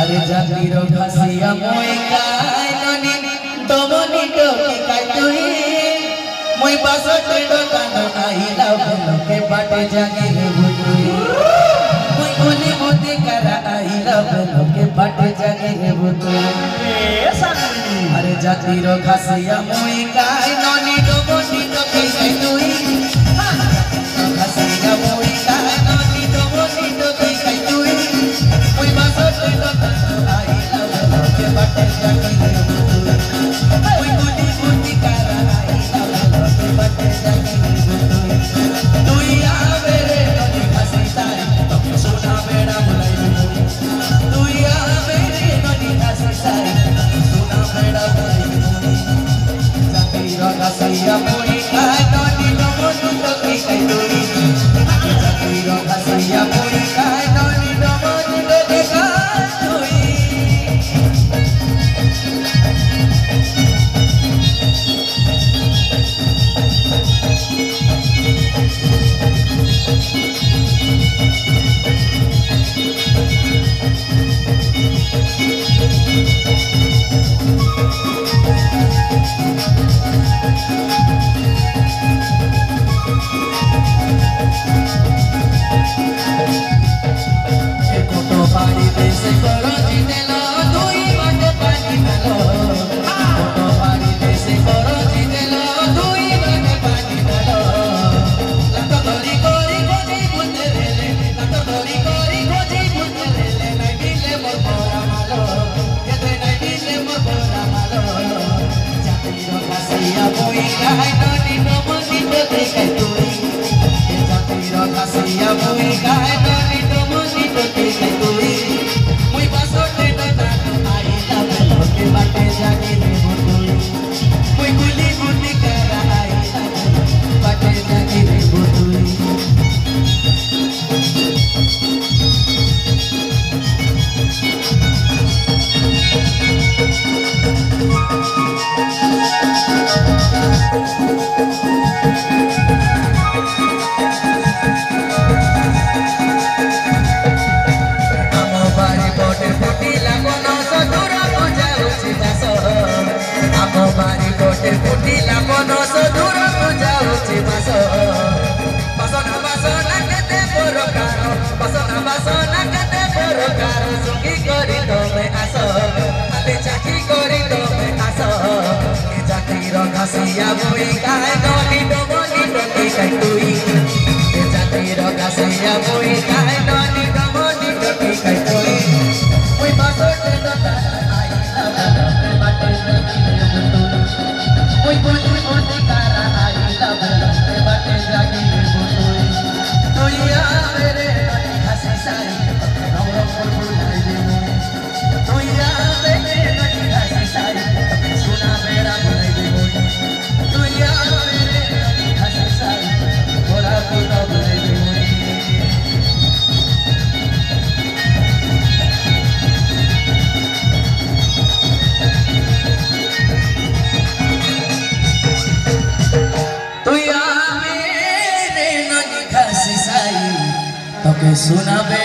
अरे जातिर घासिया मोई काय ननी दमनी टोकी काय तुई मोई बासटे दकान आइला के बाटे जागे रे बुतुई मोई कोनी मोती करा आइला के बाटे जागे रे बुतुई अरे जातिर घासिया मोई काय ननी दमनी टोकी काय तुई घासिया मोई काय ननी दमनी टोकी काय तुई मोई बासटे दकान आइला के बाटे जागे रे बुतुई मोई कोनी मोती करा आइला के बाटे जागे रे बुतुई तुई आवे रे ननी घासी साई तो सोना बेड़ा बुलाई तुई आवे रे ननी घासी साई सोना बेड़ा बुलाई जातिर घासिया मोई काय ननी दमनी टोकी काय तुई जातिर घासिया मोई काय ननी दमनी टोकी काय तुई घासिया मोई काय ननी दमनी टोकी काय तुई जातिर घासिया मोई काय ननी दमनी टोकी काय तुई मोई बासटे दकान आइला के बाटे जागे रे बुतुई मोई कोनी मोती करा आइला के बाटे जागे रे बुतुई तुई आवे रे ननी घासी साई रंग रंग बुलाई दे तुई आवे रे ननी घासी साई सोना बेड़ा बुलाई दे सुना बे